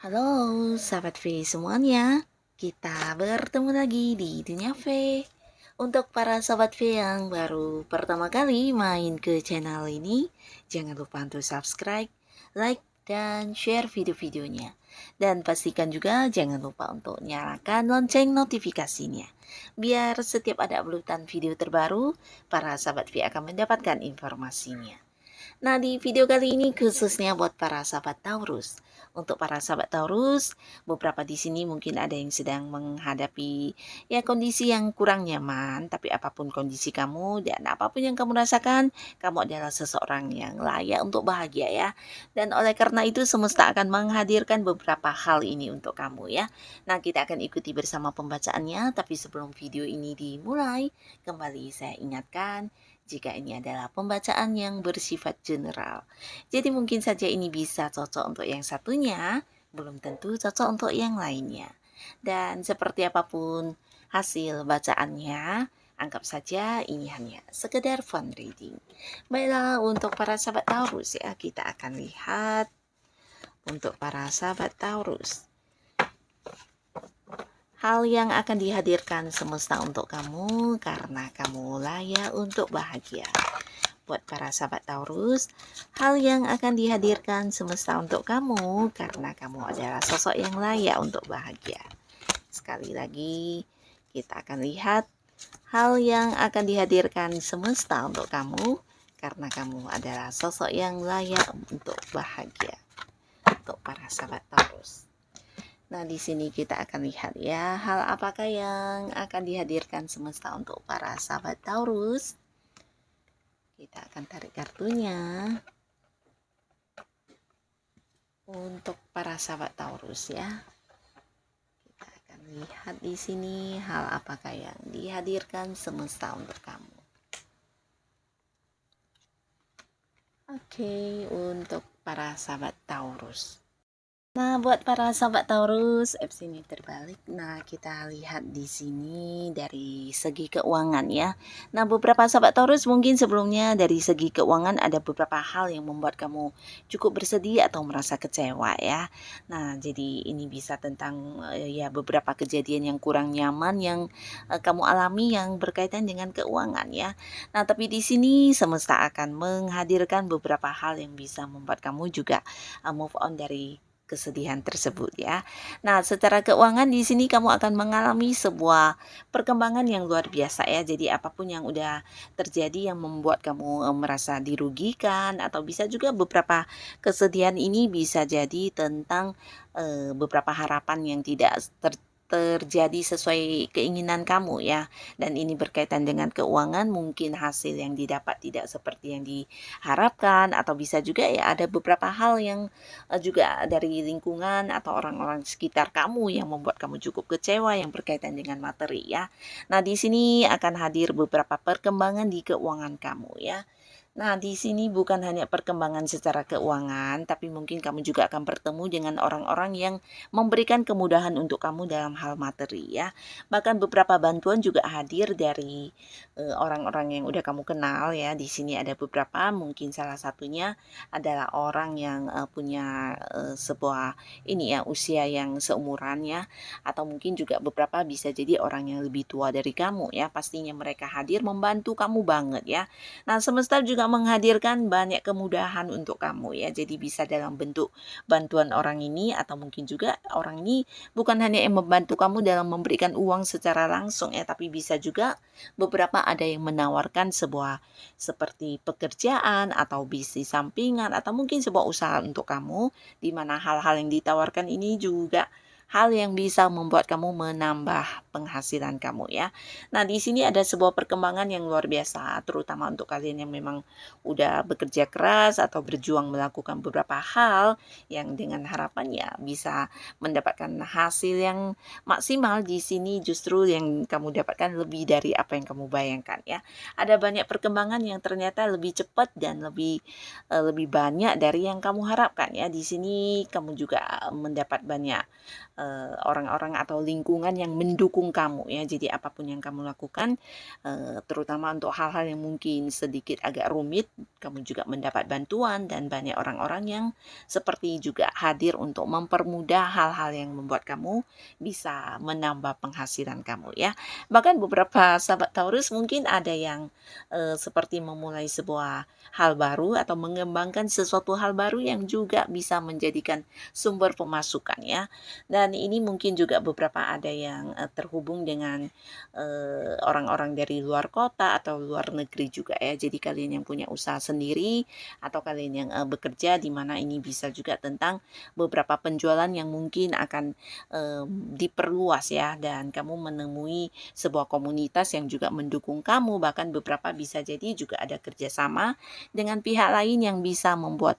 Halo sahabat V semuanya, kita bertemu lagi di Dunia V. Untuk para sahabat V yang baru pertama kali main ke channel ini, jangan lupa untuk subscribe, like, dan share video-videonya. Dan pastikan juga jangan lupa untuk nyalakan lonceng notifikasinya. Biar setiap ada uploadan video terbaru, para sahabat V akan mendapatkan informasinya. Nah, di video kali ini khususnya buat para sahabat Taurus. Untuk para sahabat Taurus, beberapa di sini mungkin ada yang sedang menghadapi ya kondisi yang kurang nyaman, tapi apapun kondisi kamu dan apapun yang kamu rasakan, kamu adalah seseorang yang layak untuk bahagia ya. Dan oleh karena itu semesta akan menghadirkan beberapa hal ini untuk kamu ya. Nah, kita akan ikuti bersama pembacaannya, tapi sebelum video ini dimulai, kembali saya ingatkan jika ini adalah pembacaan yang bersifat general. Jadi mungkin saja ini bisa cocok untuk yang satunya, belum tentu cocok untuk yang lainnya. Dan seperti apapun hasil bacaannya, anggap saja ini hanya sekedar fun reading. Baiklah, untuk para sahabat Taurus ya, kita akan lihat untuk para sahabat Taurus. Hal yang akan dihadirkan semesta untuk kamu karena kamu layak untuk bahagia. Buat para sahabat Taurus, hal yang akan dihadirkan semesta untuk kamu karena kamu adalah sosok yang layak untuk bahagia. Sekali lagi, kita akan lihat hal yang akan dihadirkan semesta untuk kamu karena kamu adalah sosok yang layak untuk bahagia. Untuk para sahabat Taurus. Nah, di sini kita akan lihat ya, hal apakah yang akan dihadirkan semesta untuk para sahabat Taurus. Kita akan tarik kartunya. Untuk para sahabat Taurus ya. Kita akan lihat di sini hal apakah yang dihadirkan semesta untuk kamu. Oke, untuk para sahabat Taurus. Nah, buat para sahabat Taurus, ini terbalik. Nah, kita lihat di sini dari segi keuangan ya. Nah, beberapa sahabat Taurus mungkin sebelumnya dari segi keuangan ada beberapa hal yang membuat kamu cukup bersedih atau merasa kecewa ya. Nah, jadi ini bisa tentang ya beberapa kejadian yang kurang nyaman yang kamu alami yang berkaitan dengan keuangan ya. Nah, tapi di sini semesta akan menghadirkan beberapa hal yang bisa membuat kamu juga move on dari kesedihan tersebut ya. Nah, secara keuangan di sini kamu akan mengalami sebuah perkembangan yang luar biasa ya. Jadi apapun yang udah terjadi yang membuat kamu merasa dirugikan atau bisa juga beberapa kesedihan ini bisa jadi tentang beberapa harapan yang tidak terjadi sesuai keinginan kamu ya, dan ini berkaitan dengan keuangan, mungkin hasil yang didapat tidak seperti yang diharapkan atau bisa juga ya ada beberapa hal yang juga dari lingkungan atau orang-orang sekitar kamu yang membuat kamu cukup kecewa yang berkaitan dengan materi ya. Nah, di sini akan hadir beberapa perkembangan di keuangan kamu ya. Nah, di sini bukan hanya perkembangan secara keuangan, tapi mungkin kamu juga akan bertemu dengan orang-orang yang memberikan kemudahan untuk kamu dalam hal materi ya. Bahkan beberapa bantuan juga hadir dari orang-orang yang udah kamu kenal ya. Di sini ada beberapa, mungkin salah satunya adalah orang yang punya sebuah ini ya, usia yang seumuran ya, atau mungkin juga beberapa bisa jadi orang yang lebih tua dari kamu ya. Pastinya mereka hadir membantu kamu banget ya. Nah, semesta juga menghadirkan banyak kemudahan untuk kamu ya. Jadi bisa dalam bentuk bantuan orang ini atau mungkin juga orang ini bukan hanya yang membantu kamu dalam memberikan uang secara langsung ya, tapi bisa juga beberapa ada yang menawarkan sebuah seperti pekerjaan atau bisnis sampingan atau mungkin sebuah usaha untuk kamu, di mana hal-hal yang ditawarkan ini juga hal yang bisa membuat kamu menambah penghasilan kamu ya. Nah, di sini ada sebuah perkembangan yang luar biasa, terutama untuk kalian yang memang udah bekerja keras atau berjuang melakukan beberapa hal yang dengan harapannya bisa mendapatkan hasil yang maksimal. Di sini justru yang kamu dapatkan lebih dari apa yang kamu bayangkan ya. Ada banyak perkembangan yang ternyata lebih cepat dan lebih banyak dari yang kamu harapkan ya. Di sini kamu juga mendapat banyak orang-orang atau lingkungan yang mendukung kamu ya. Jadi apapun yang kamu lakukan, terutama untuk hal-hal yang mungkin sedikit agak rumit, kamu juga mendapat bantuan dan banyak orang-orang yang seperti juga hadir untuk mempermudah hal-hal yang membuat kamu bisa menambah penghasilan kamu ya. Bahkan beberapa sahabat Taurus mungkin ada yang seperti memulai sebuah hal baru atau mengembangkan sesuatu hal baru yang juga bisa menjadikan sumber pemasukan ya. Dan ini mungkin juga beberapa ada yang terhubung dengan orang-orang dari luar kota atau luar negeri juga ya. Jadi kalian yang punya usaha sendiri atau kalian yang bekerja di mana ini bisa juga tentang beberapa penjualan yang mungkin akan diperluas ya, dan kamu menemui sebuah komunitas yang juga mendukung kamu, bahkan beberapa bisa jadi juga ada kerjasama dengan pihak lain yang bisa membuat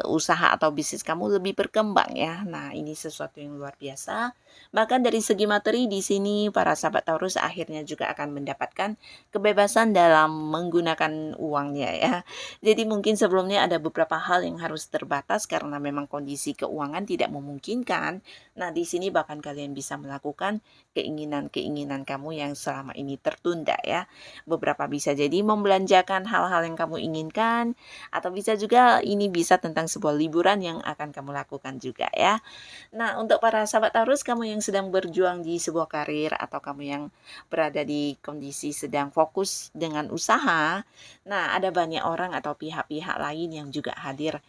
usaha atau bisnis kamu lebih berkembang ya. Nah, ini sesuatu yang luar biasa. Bahkan dari segi materi di sini para sahabat Taurus akhirnya juga akan mendapatkan kebebasan dalam menggunakan uangnya ya. Jadi mungkin sebelumnya ada beberapa hal yang harus terbatas karena memang kondisi keuangan tidak memungkinkan. Nah, di sini bahkan kalian bisa melakukan keinginan-keinginan kamu yang selama ini tertunda ya. Beberapa bisa jadi membelanjakan hal-hal yang kamu inginkan, atau bisa juga ini bisa tentang sebuah liburan yang akan kamu lakukan juga ya. Nah, untuk para sahabat Taurus, kamu yang sedang berjuang di sebuah karir atau kamu yang berada di kondisi sedang fokus dengan usaha, nah ada banyak orang atau pihak-pihak lain yang juga hadir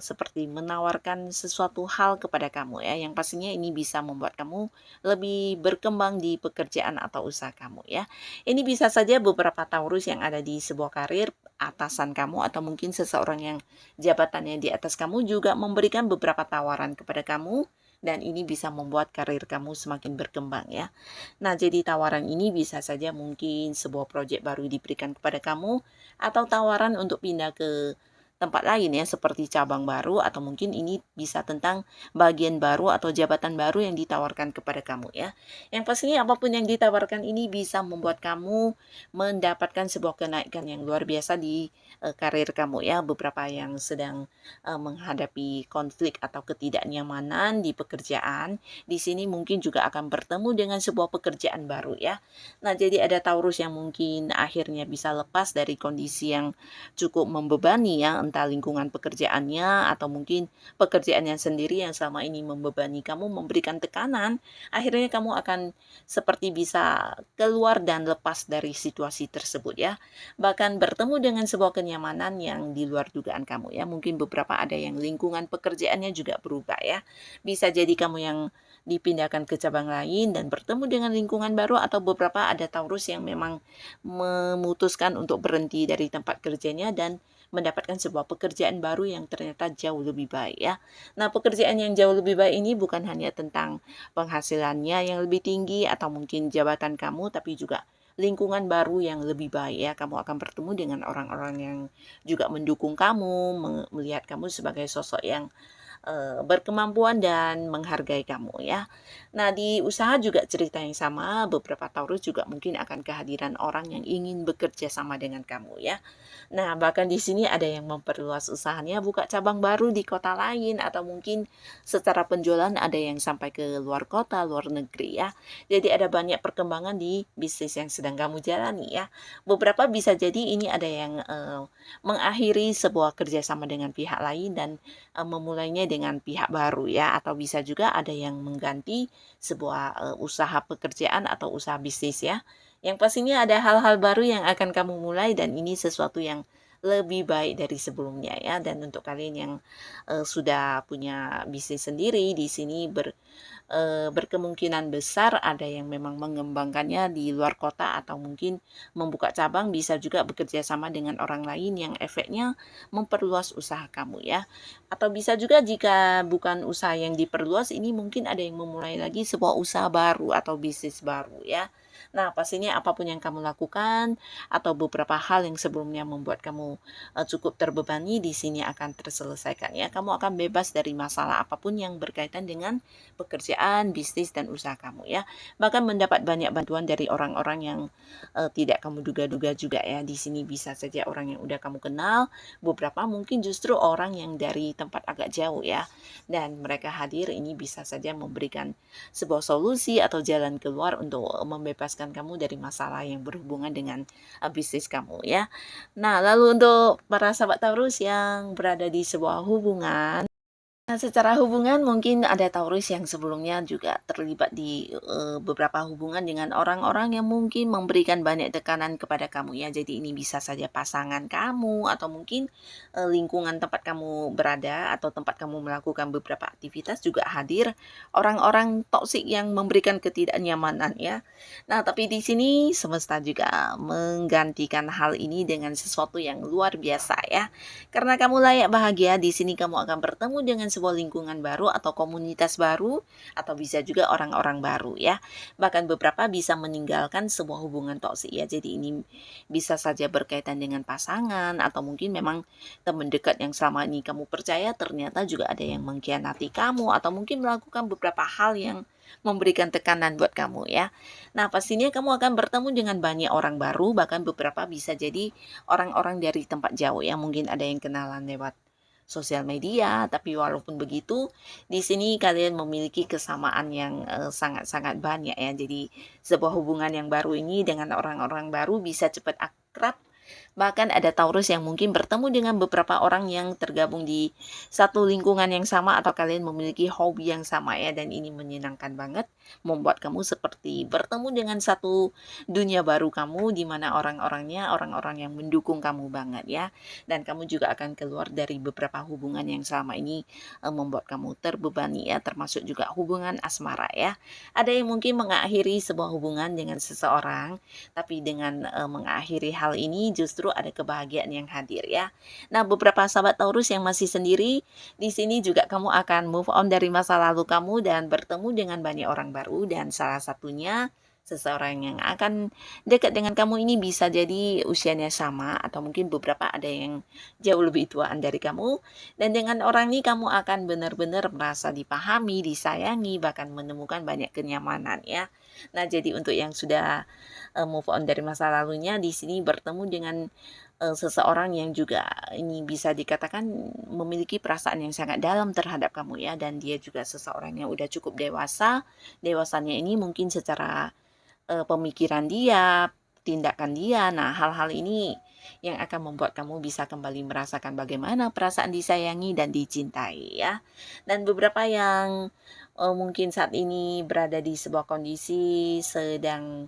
seperti menawarkan sesuatu hal kepada kamu ya, yang pastinya ini bisa membuat kamu lebih berkembang di pekerjaan atau usaha kamu ya. Ini bisa saja beberapa Taurus yang ada di sebuah karir, atasan kamu atau mungkin seseorang yang jabatannya di atas kamu juga memberikan beberapa tawaran kepada kamu, dan ini bisa membuat karir kamu semakin berkembang ya. Nah, jadi tawaran ini bisa saja mungkin sebuah proyek baru diberikan kepada kamu, atau tawaran untuk pindah ke tempat lain ya, seperti cabang baru, atau mungkin ini bisa tentang bagian baru atau jabatan baru yang ditawarkan kepada kamu ya. Yang pastinya apapun yang ditawarkan ini bisa membuat kamu mendapatkan sebuah kenaikan yang luar biasa di karir kamu ya. Beberapa yang sedang menghadapi konflik atau ketidaknyamanan di pekerjaan, di sini mungkin juga akan bertemu dengan sebuah pekerjaan baru ya. Nah, jadi ada Taurus yang mungkin akhirnya bisa lepas dari kondisi yang cukup membebani ya, entah lingkungan pekerjaannya atau mungkin pekerjaannya sendiri yang selama ini membebani kamu, memberikan tekanan. Akhirnya kamu akan seperti bisa keluar dan lepas dari situasi tersebut ya. Bahkan bertemu dengan sebuah kenyamanan yang di luar dugaan kamu ya. Mungkin beberapa ada yang lingkungan pekerjaannya juga berubah ya. Bisa jadi kamu yang dipindahkan ke cabang lain dan bertemu dengan lingkungan baru, atau beberapa ada Taurus yang memang memutuskan untuk berhenti dari tempat kerjanya dan mendapatkan sebuah pekerjaan baru yang ternyata jauh lebih baik ya. Nah, pekerjaan yang jauh lebih baik ini bukan hanya tentang penghasilannya yang lebih tinggi atau mungkin jabatan kamu, tapi juga lingkungan baru yang lebih baik ya. Kamu akan bertemu dengan orang-orang yang juga mendukung kamu, melihat kamu sebagai sosok yang berkemampuan dan menghargai kamu ya. Nah, di usaha juga cerita yang sama, beberapa Taurus juga mungkin akan kehadiran orang yang ingin bekerja sama dengan kamu ya. Nah, bahkan di sini ada yang memperluas usahanya, buka cabang baru di kota lain, atau mungkin secara penjualan ada yang sampai ke luar kota, luar negeri ya. Jadi ada banyak perkembangan di bisnis yang sedang kamu jalani ya. Beberapa bisa jadi ini ada yang mengakhiri sebuah kerjasama dengan pihak lain dan memulainya dengan pihak baru ya, atau bisa juga ada yang mengganti sebuah usaha pekerjaan atau usaha bisnis ya. Yang pastinya ada hal-hal baru yang akan kamu mulai, dan ini sesuatu yang lebih baik dari sebelumnya ya. Dan untuk kalian yang sudah punya bisnis sendiri di sini berkemungkinan besar ada yang memang mengembangkannya di luar kota atau mungkin membuka cabang, bisa juga bekerja sama dengan orang lain yang efeknya memperluas usaha kamu ya. Atau bisa juga jika bukan usaha yang diperluas, ini mungkin ada yang memulai lagi sebuah usaha baru atau bisnis baru ya. Nah, pastinya apapun yang kamu lakukan atau beberapa hal yang sebelumnya membuat kamu cukup terbebani, di sini akan terselesaikan ya. Kamu akan bebas dari masalah apapun yang berkaitan dengan pekerjaan, bisnis, dan usaha kamu ya. Bahkan mendapat banyak bantuan dari orang-orang yang tidak kamu duga-duga juga ya. Di sini bisa saja orang yang udah kamu kenal, beberapa mungkin justru orang yang dari tempat agak jauh ya. Dan mereka hadir ini bisa saja memberikan sebuah solusi atau jalan keluar untuk membebaskan kamu dari masalah yang berhubungan dengan bisnis kamu ya. Nah, lalu untuk para sahabat Taurus yang berada di sebuah hubungan, nah, secara hubungan mungkin ada Taurus yang sebelumnya juga terlibat di beberapa hubungan dengan orang-orang yang mungkin memberikan banyak tekanan kepada kamu ya. Jadi ini bisa saja pasangan kamu atau mungkin lingkungan tempat kamu berada atau tempat kamu melakukan beberapa aktivitas juga hadir orang-orang toksik yang memberikan ketidaknyamanan ya. Nah, tapi di sini semesta juga menggantikan hal ini dengan sesuatu yang luar biasa ya. Karena kamu layak bahagia, di sini kamu akan bertemu dengan sebuah lingkungan baru atau komunitas baru, atau bisa juga orang-orang baru ya. Bahkan beberapa bisa meninggalkan sebuah hubungan toksik ya. Jadi ini bisa saja berkaitan dengan pasangan atau mungkin memang teman dekat yang selama ini kamu percaya ternyata juga ada yang mengkhianati kamu atau mungkin melakukan beberapa hal yang memberikan tekanan buat kamu ya. Nah, pastinya kamu akan bertemu dengan banyak orang baru, bahkan beberapa bisa jadi orang-orang dari tempat jauh ya. Mungkin ada yang kenalan lewat sosial media, tapi walaupun begitu, di sini kalian memiliki kesamaan yang sangat-sangat banyak ya. Jadi sebuah hubungan yang baru ini dengan orang-orang baru bisa cepat akrab. Bahkan ada Taurus yang mungkin bertemu dengan beberapa orang yang tergabung di satu lingkungan yang sama atau kalian memiliki hobi yang sama ya, dan ini menyenangkan banget, membuat kamu seperti bertemu dengan satu dunia baru kamu di mana orang-orangnya orang-orang yang mendukung kamu banget ya. Dan kamu juga akan keluar dari beberapa hubungan yang selama ini membuat kamu terbebani ya, termasuk juga hubungan asmara ya. Ada yang mungkin mengakhiri sebuah hubungan dengan seseorang, tapi dengan mengakhiri hal ini justru ada kebahagiaan yang hadir ya. Nah, beberapa sahabat Taurus yang masih sendiri, di sini juga kamu akan move on dari masa lalu kamu dan bertemu dengan banyak orang baru, dan salah satunya seseorang yang akan dekat dengan kamu ini bisa jadi usianya sama atau mungkin beberapa ada yang jauh lebih tuaan dari kamu, dan dengan orang ini kamu akan benar-benar merasa dipahami, disayangi, bahkan menemukan banyak kenyamanan ya. Nah, jadi untuk yang sudah move on dari masa lalunya, di sini bertemu dengan seseorang yang juga ini bisa dikatakan memiliki perasaan yang sangat dalam terhadap kamu ya, dan dia juga seseorang yang udah cukup dewasa. Dewasanya ini mungkin secara pemikiran dia, tindakan dia. Nah, hal-hal ini yang akan membuat kamu bisa kembali merasakan bagaimana perasaan disayangi dan dicintai ya. Dan beberapa yang mungkin saat ini berada di sebuah kondisi sedang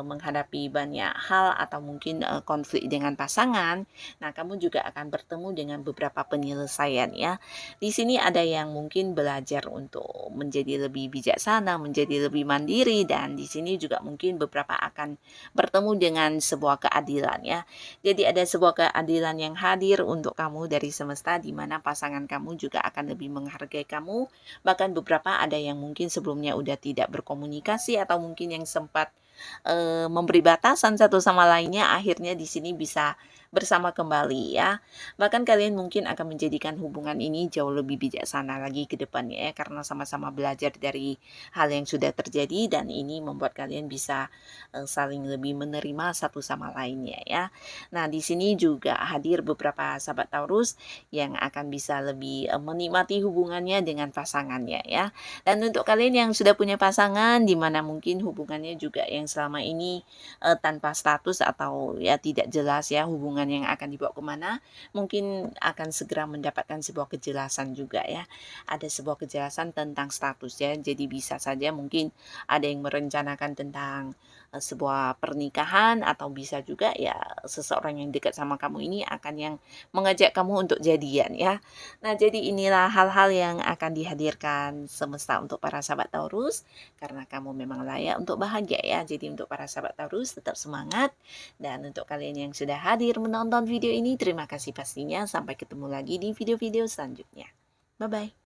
menghadapi banyak hal atau mungkin konflik dengan pasangan. Nah, kamu juga akan bertemu dengan beberapa penyelesaian ya. Di sini ada yang mungkin belajar untuk menjadi lebih bijaksana, menjadi lebih mandiri, dan di sini juga mungkin beberapa akan bertemu dengan sebuah keadilan ya. Jadi ada sebuah keadilan yang hadir untuk kamu dari semesta, di mana pasangan kamu juga akan lebih menghargai kamu. Bahkan beberapa ada yang mungkin sebelumnya udah tidak berkomunikasi atau mungkin yang sempat memberi batasan satu sama lainnya, akhirnya di sini bisa bersama kembali ya. Bahkan kalian mungkin akan menjadikan hubungan ini jauh lebih bijaksana lagi ke depannya ya, karena sama-sama belajar dari hal yang sudah terjadi, dan ini membuat kalian bisa saling lebih menerima satu sama lainnya ya. Nah, di sini juga hadir beberapa sahabat Taurus yang akan bisa lebih menikmati hubungannya dengan pasangannya ya. Dan untuk kalian yang sudah punya pasangan, di mana mungkin hubungannya juga yang selama ini tanpa status atau ya tidak jelas ya hubungan yang akan dibawa kemana, mungkin akan segera mendapatkan sebuah kejelasan juga ya. Ada sebuah kejelasan tentang status ya. Jadi bisa saja mungkin ada yang merencanakan tentang sebuah pernikahan, atau bisa juga ya seseorang yang dekat sama kamu ini akan yang mengajak kamu untuk jadian ya. Nah, jadi inilah hal-hal yang akan dihadirkan semesta untuk para sahabat Taurus, karena kamu memang layak untuk bahagia ya. Jadi untuk para sahabat Taurus tetap semangat, dan untuk kalian yang sudah hadir menonton video ini, terima kasih pastinya. Sampai ketemu lagi di video-video selanjutnya. Bye-bye.